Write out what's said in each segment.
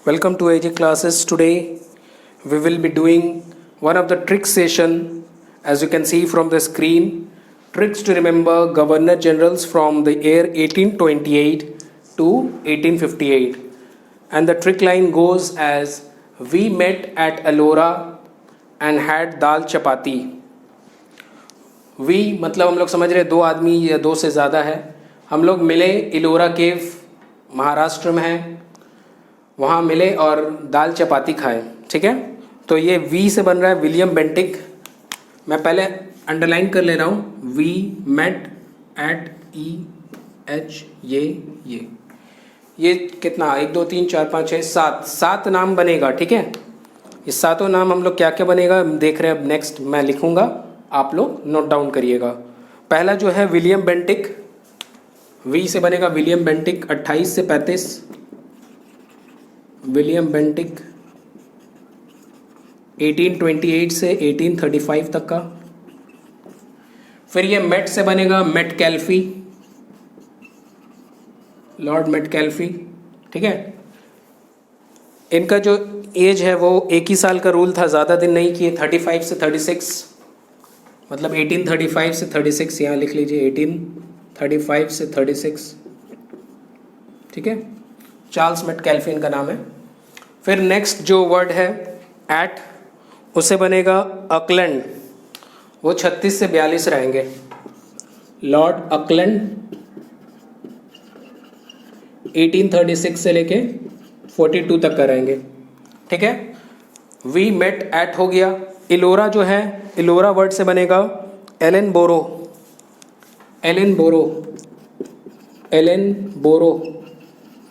Welcome to AJ classes. Today we will be doing one of the trick session. As you can see from the screen, tricks to remember Governor Generals from the year 1828 to 1858. And the trick line goes as, we met at Ellora and had dal chapati. We मतलब हम लोग समझ रहे दो आदमी या दो से ज़्यादा है. हम लोग मिले, इलोरा केव महाराष्ट्र में है, वहाँ मिले और दाल चपाती खाए. ठीक है, तो ये वी से बन रहा है विलियम बेंटिक. मैं पहले अंडरलाइन कर ले रहा हूँ. वी मेट एट EH ये कितना 1 2 3 4 5 6 7 नाम बनेगा. ठीक है, ये सातों नाम हम लोग क्या क्या बनेगा देख रहे हैं. अब नेक्स्ट मैं लिखूँगा, आप लोग नोट डाउन करिएगा. पहला जो है विलियम बेंटिक, वी से बनेगा विलियम बेंटिक 28 से 35. विलियम बेंटिक 1828 से 1835 तक का. फिर ये मेट से बनेगा मेट कैल्फी, लॉर्ड मेट कैल्फी. ठीक है, इनका जो एज है वो एक ही साल का रूल था, ज़्यादा दिन नहीं किए. 35 से 36 मतलब 1835 से 36 यहाँ लिख लीजिए, 1835 से 36. ठीक है, चार्ल्स मेट कैल्फी इनका नाम है. फिर नेक्स्ट जो वर्ड है एट, उसे बनेगा अकलैंड. वो 36 से 42 रहेंगे. लॉर्ड अकलैंड 1836 से लेके 42 तक का रहेंगे. ठीक है, वी मेट एट हो गया. इलोरा जो है, इलोरा वर्ड से बनेगा एलन बोरो. एलन बोरो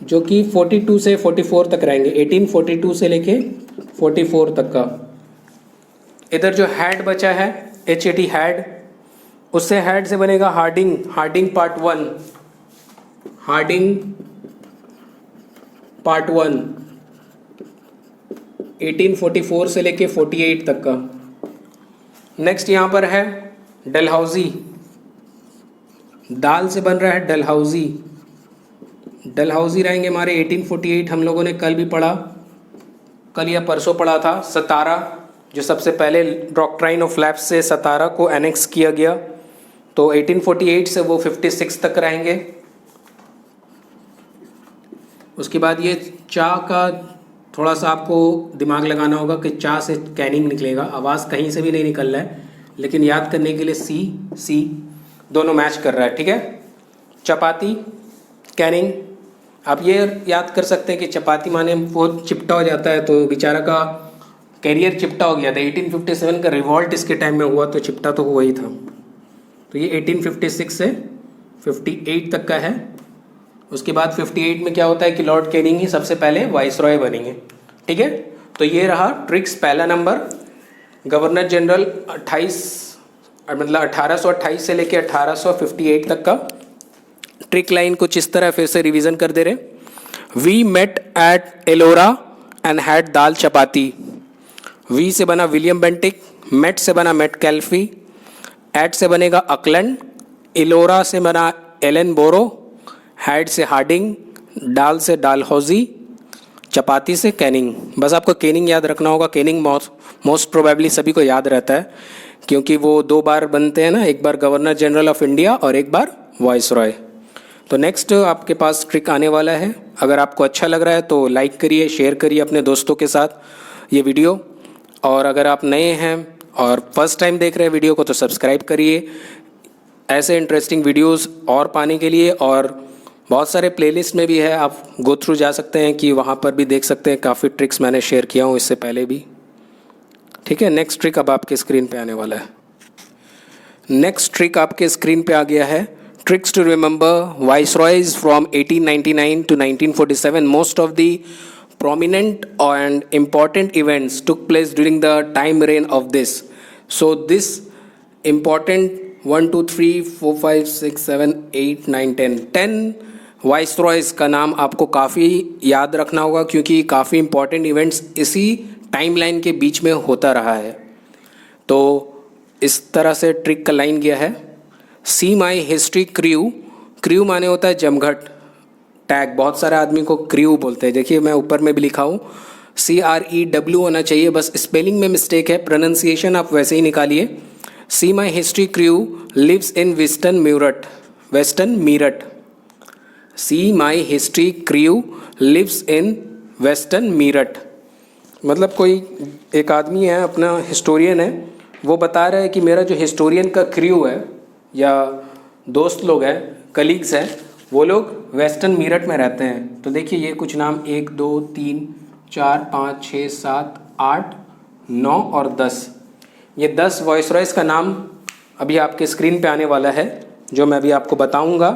जो कि 42 से 44 तक रहेंगे. 1842 से लेके 44 तक का. इधर जो हैड बचा है HAT हैड, उससे हैड से बनेगा Harding. Harding part 1, Harding part 1 1844 से लेके 48 तक का. नेक्स्ट यहाँ पर है डलहौजी. दाल से बन रहा है डलहौजी. डलहौजी रहेंगे हमारे 1848. हम लोगों ने कल भी पढ़ा, कल या परसों पढ़ा था. सतारा, जो सबसे पहले डॉक्ट्राइन ऑफ लैप्स से सतारा को एनेक्स किया गया, तो 1848 से वो 56 तक रहेंगे. उसके बाद ये चा का थोड़ा सा आपको दिमाग लगाना होगा कि चा से कैनिंग निकलेगा. आवाज़ कहीं से भी नहीं निकल रहा है, लेकिन याद करने के लिए सी दोनों मैच कर रहा है. ठीक है, चपाती कैनिंग. आप ये याद कर सकते हैं कि चपाती माने वो चिपटा हो जाता है, तो बेचारा का कैरियर चिपटा हो गया था. 1857 का रिवॉल्ट इसके टाइम में हुआ, तो चिपटा तो हुआ ही था. तो ये 1856 से 58 तक का है. उसके बाद 58 में क्या होता है कि लॉर्ड कैनिंग ही सबसे पहले वाइसरॉय बनेंगे. ठीक है, तो ये रहा ट्रिक्स. पहला नंबर गवर्नर जनरल 1828 से लेके 1858 तक का. ट्रिक लाइन कुछ इस तरह, फिर से रिवीजन कर दे रहे. We met at Ellora and had dal chapati. We से बना विलियम बेंटिक, मेट से बना मेट कैल्फी, एट से बनेगा अकलैंड, एलोरा से बना एलन बोरो, हैड से हार्डिंग, डाल से डालहौजी, चपाती से कैनिंग. बस आपको कैनिंग याद रखना होगा. कैनिंग मोस्ट प्रोबेबली सभी को याद रहता है, क्योंकि वो 2 बार बनते हैं ना, एक बार गवर्नर जनरल ऑफ इंडिया और एक बार वाइसरॉय. तो नेक्स्ट आपके पास ट्रिक आने वाला है. अगर आपको अच्छा लग रहा है तो लाइक करिए, शेयर करिए अपने दोस्तों के साथ ये वीडियो. और अगर आप नए हैं और फर्स्ट टाइम देख रहे हैं वीडियो को, तो सब्सक्राइब करिए ऐसे इंटरेस्टिंग वीडियोस और पाने के लिए. और बहुत सारे प्लेलिस्ट में भी है, आप गो थ्रू जा सकते हैं कि वहाँ पर भी देख सकते हैं. काफ़ी ट्रिक्स मैंने शेयर किया हूँ इससे पहले भी. ठीक है, नेक्स्ट ट्रिक अब आपके स्क्रीन पे आने वाला है. नेक्स्ट ट्रिक आपके स्क्रीन पे आ गया है. Tricks to remember viceroys from 1899 to 1947. Most of the prominent and important events took place during the time reign of this. So this important 1 2 3 4 5 6 7 8 9 10 viceroys का नाम आपको काफ़ी याद रखना होगा, क्योंकि काफ़ी इंपॉर्टेंट इवेंट्स इसी टाइमलाइन के बीच में होता रहा है. तो इस तरह से ट्रिक का लाइन गया है. सी माई हिस्ट्री क्रू. क्रू माने होता है जमघट. टैग, बहुत सारे आदमी को क्रू बोलते हैं। देखिए मैं ऊपर में भी लिखा हूँ CREW होना चाहिए, बस स्पेलिंग में मिस्टेक है, प्रोनाउंसिएशन आप वैसे ही निकालिए। See my history crew lives in western Meerut. See my history crew lives in western Meerut. मतलब कोई एक आदमी है, अपना हिस्टोरियन है, वो बता रहा है कि मेरा जो हिस्टोरियन का क्रू है या दोस्त लोग हैं, कलीग्स हैं, वो लोग वेस्टर्न मीरठ में रहते हैं। तो देखिए ये कुछ नाम 1 2 3 4 5 6 7 8 9 और 10, ये 10 वॉइसरॉयस का नाम अभी आपके स्क्रीन पे आने वाला है, जो मैं अभी आपको बताऊंगा।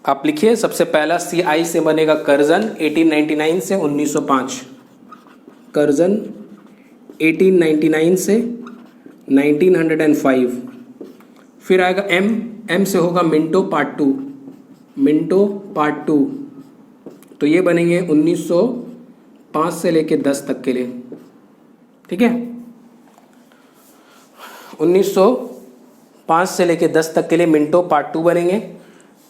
आप लिखिए। सबसे पहला CI से बनेगा कर्जन 1899 से 1905, कर्जन 1899 से 1905। फिर आएगा M से होगा मिंटो पार्ट 2, मिंटो पार्ट 2, तो ये बनेंगे 1905 से लेके 10 तक के लिए, ठीक है। 1905 से लेके 10 तक के लिए मिंटो पार्ट 2 बनेंगे।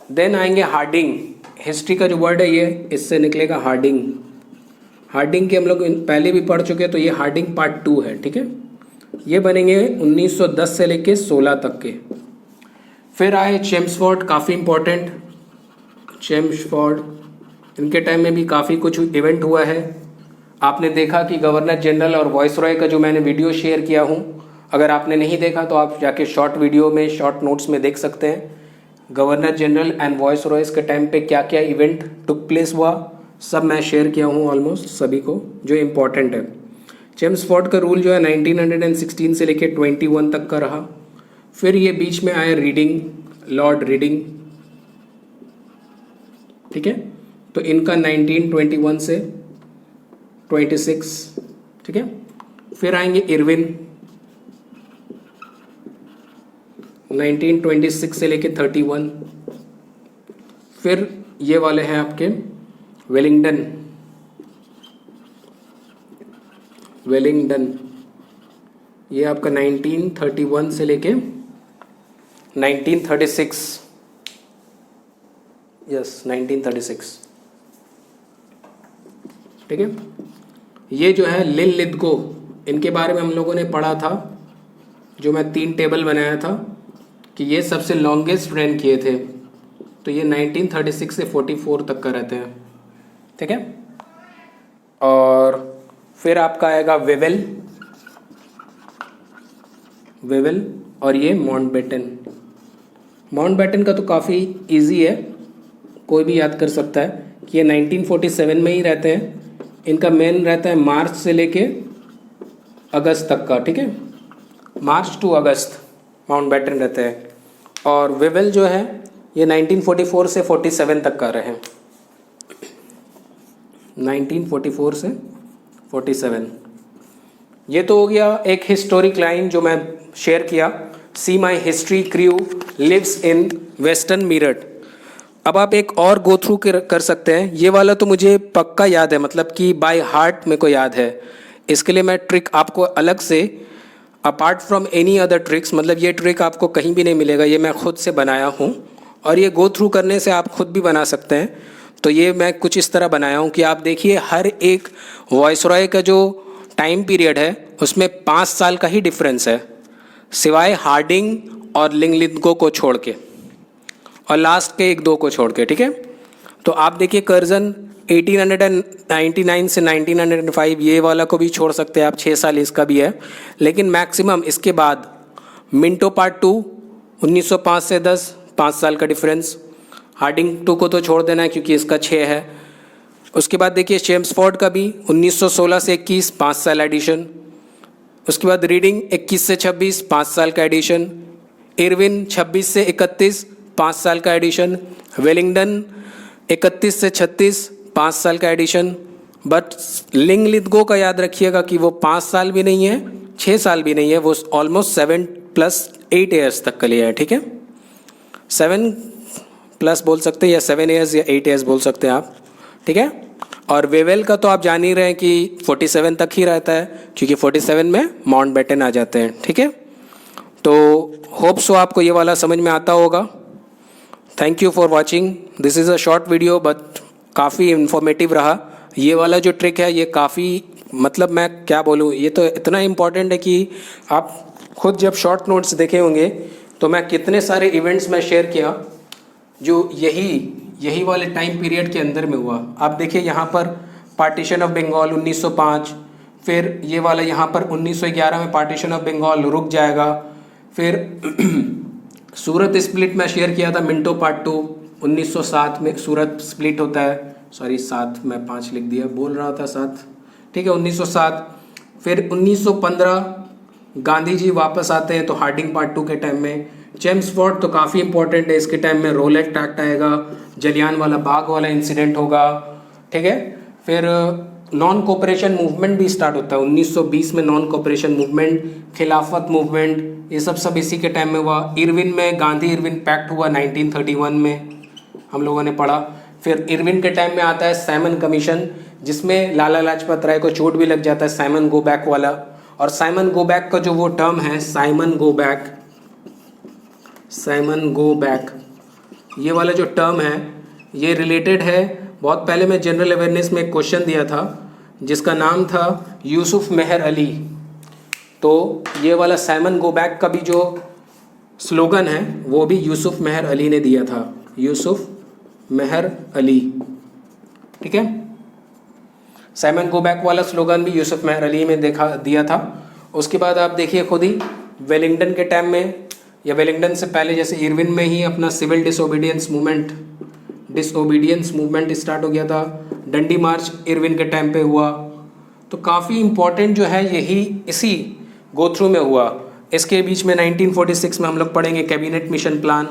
देन आएंगे हार्डिंग। हिस्ट्री का जो वर्ड है ये इससे निकलेगा हार्डिंग। हार्डिंग के हम लोग पहले भी पढ़ चुके हैं, तो ये हार्डिंग पार्ट 2 है, ठीक है। ये बनेंगे 1910 से लेके 16 तक के। फिर आए चेम्सफोर्ड, काफ़ी इम्पोर्टेंट चेम्सफोर्ड, इनके टाइम में भी काफ़ी कुछ इवेंट हुआ है। आपने देखा कि गवर्नर जनरल और वॉइसरॉय का जो मैंने वीडियो शेयर किया हूँ, अगर आपने नहीं देखा तो आप जाके शॉर्ट वीडियो में, शॉर्ट नोट्स में देख सकते हैं। गवर्नर जनरल एंड वॉइसरॉयस के टाइम पे क्या क्या इवेंट टुक प्लेस हुआ, सब मैं शेयर किया हूँ ऑलमोस्ट सभी को, जो इम्पोर्टेंट है। चेम्सफोर्ड का रूल जो है 1916 से लेके 21 तक का रहा। फिर ये बीच में आया रीडिंग, लॉर्ड रीडिंग, ठीक है। तो इनका 1921 से 26, ठीक है। फिर आएंगे इरविन 1926 से लेके 31। फिर ये वाले हैं आपके वेलिंगटन, ये आपका 1931 से लेके 1936, यस 1936, ठीक है। ये जो है लिन लिथगो, इनके बारे में हम लोगों ने पढ़ा था, जो मैं 3 टेबल बनाया था कि ये सबसे लॉन्गेस्ट रेन किए थे। तो ये 1936 से 44 तक का रहते हैं, ठीक है। और फिर आपका आएगा वेवेल, और ये माउंटबेटन का तो काफ़ी इजी है, कोई भी याद कर सकता है कि ये 1947 में ही रहते हैं। इनका मेन रहता है मार्च से लेके अगस्त तक का, ठीक है, मार्च टू अगस्त माउंटबेटन रहते हैं। और वेवेल जो है ये 1944 से 47 तक का रहे, 1944 से 47। ये तो हो गया एक हिस्टोरिक लाइन जो मैं शेयर किया, see my history crew lives in western Meerut. अब आप एक और गो थ्रू कर सकते हैं, ये वाला तो मुझे पक्का याद है, मतलब कि बाय हार्ट मेरे को याद है। इसके लिए मैं ट्रिक आपको अलग से, apart from any other tricks, मतलब ये ट्रिक आपको कहीं भी नहीं मिलेगा, ये मैं खुद से बनाया हूँ। और ये गो थ्रू करने से आप खुद भी बना सकते हैं। तो ये मैं कुछ इस तरह बनाया हूँ कि आप देखिए हर एक वॉइसरॉय का जो टाइम पीरियड है उसमें 5 साल का ही डिफरेंस है, सिवाय हार्डिंग और लिंगलिथगो को छोड़ के, और लास्ट के 1-2 को छोड़ के, ठीक है। तो आप देखिए कर्जन 1899 से 1905, ये वाला को भी छोड़ सकते हैं आप, 6 साल इसका भी है। लेकिन मैक्सिमम इसके बाद मिंटो पार्ट 2 1905 से 10, 5 साल का डिफरेंस। हार्डिंग 2 को तो छोड़ देना है क्योंकि इसका 6 है। उसके बाद देखिए चेम्सफोर्ड का भी 1916 से 21, 5 साल एडिशन। उसके बाद रीडिंग 21 से 26, 5 साल का एडिशन। इरविन 26 से 31, 5 साल का एडिशन। वेलिंगटन 31 से 36, 5 साल का एडिशन। बट लिंगलिथगो का याद रखिएगा कि वो 5 साल भी नहीं है, 6 साल भी नहीं है, वो ऑलमोस्ट 7 + 8 ईयर्स तक के लिए है, ठीक है। 7+ बोल सकते हैं, या 7 ईयर्स या 8 ईयर्स बोल सकते हैं आप, ठीक है। और वेवेल का तो आप जान ही रहे हैं कि 47 तक ही रहता है, क्योंकि 47 में माउंटबेटन आ जाते हैं, ठीक है। तो होप सो आपको ये वाला समझ में आता होगा। Thank you for watching. This is a short video, but काफ़ी इन्फॉर्मेटिव रहा। ये वाला जो ट्रिक है ये काफ़ी मतलब मैं क्या बोलूँ, ये तो इतना इम्पॉर्टेंट है कि आप खुद जब शॉर्ट नोट्स देखे होंगे तो मैं कितने सारे इवेंट्स में शेयर किया जो यही वाले टाइम पीरियड के अंदर में हुआ। आप देखिए यहाँ पर पार्टीशन ऑफ बंगाल 1905, फिर ये वाला यहाँ पर 1911 में पार्टीशन ऑफ बंगाल रुक जाएगा। फिर सूरत स्प्लिट में शेयर किया था मिंटो पार्ट 2, 1907 में सूरत स्प्लिट होता है। सॉरी 7 मैं 5 लिख दिया, बोल रहा था 7, ठीक है 1907। फिर 1915 गांधी जी वापस आते हैं तो हार्डिंग पार्ट 2 के टाइम में। चेम्सफोर्ड तो काफ़ी इंपॉर्टेंट है, इसके टाइम में रोलेट एक्ट आएगा, जलियान वाला बाग वाला इंसिडेंट होगा, ठीक है। फिर नॉन कोऑपरेशन मूवमेंट भी स्टार्ट होता है 1920 में, नॉन कोऑपरेशन मूवमेंट, खिलाफत मूवमेंट, ये सब इसी के टाइम में हुआ। इरविन में गांधी इरविन पैक्ट हुआ 1931 में, हम लोगों ने पढ़ा। फिर इरविन के टाइम में आता है साइमन कमीशन, जिसमें लाला लाजपत राय को चोट भी लग जाता है, साइमन गो बैक वाला। और साइमन गो बैक का जो वो टर्म है साइमन गो बैक, ये वाला जो टर्म है ये रिलेटेड है, बहुत पहले मैं जनरल अवेयरनेस में एक क्वेश्चन दिया था जिसका नाम था यूसुफ मेहर अली। तो ये वाला साइमन गो बैक का भी जो स्लोगन है वो भी यूसुफ मेहर अली ने दिया था, यूसुफ मेहर अली, ठीक है। साइमन गो बैक वाला स्लोगन भी यूसुफ मेहर अली में दिया था। उसके बाद आप देखिए खुद ही वेलिंगटन के टाइम में या वेलिंगटन से पहले जैसे इरविन में ही अपना सिविल डिसोबीडियंस मूवमेंट स्टार्ट हो गया था। डंडी मार्च इरविन के टाइम पे हुआ। तो काफ़ी इम्पोर्टेंट जो है यही इसी गो थ्रू में हुआ। इसके बीच में 1946 में हम लोग पढ़ेंगे cabinet mission plan,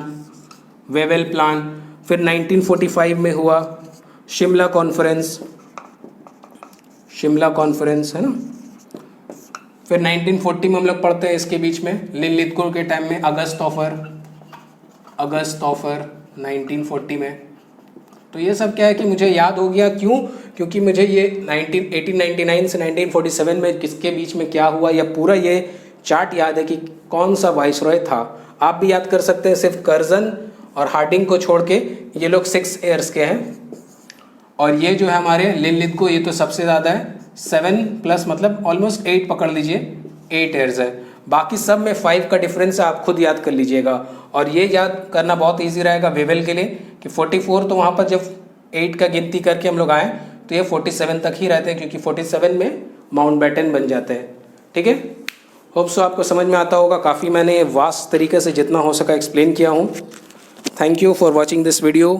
Wavell plan. फिर 1945 में हुआ शिमला कॉन्फ्रेंस है ना। फिर 1940 में हम लोग पढ़ते हैं इसके बीच में लिनलिथगो के टाइम में अगस्त ऑफर 1940 में। तो ये सब क्या है कि मुझे याद हो गया, क्यों? क्योंकि मुझे ये 1899 से 1947 में किसके बीच में क्या हुआ या पूरा ये चार्ट याद है कि कौन सा वाइसरॉय था। आप भी याद कर सकते हैं, सिर्फ कर्जन और हार्डिंग को छोड़ के ये लोग 6 ईयर्स के हैं। और ये जो है हमारे लिनलिथगो ये तो सबसे ज़्यादा है, 7+ मतलब ऑलमोस्ट 8 पकड़ लीजिए, 8 ईयर्स है। बाकी सब में 5 का डिफरेंस है, आप खुद याद कर लीजिएगा। और ये याद करना बहुत इजी रहेगा वेवेल के लिए कि 44 तो वहाँ पर जब 8 का गिनती करके हम लोग आए तो ये 47 तक ही रहते हैं, क्योंकि 47 में माउंटबेटन बन जाते हैं, ठीक है। होप सो आपको समझ में आता होगा। काफ़ी मैंने वास्ट तरीके से जितना हो सका एक्सप्लेन किया हूँ। Thank you for watching this video.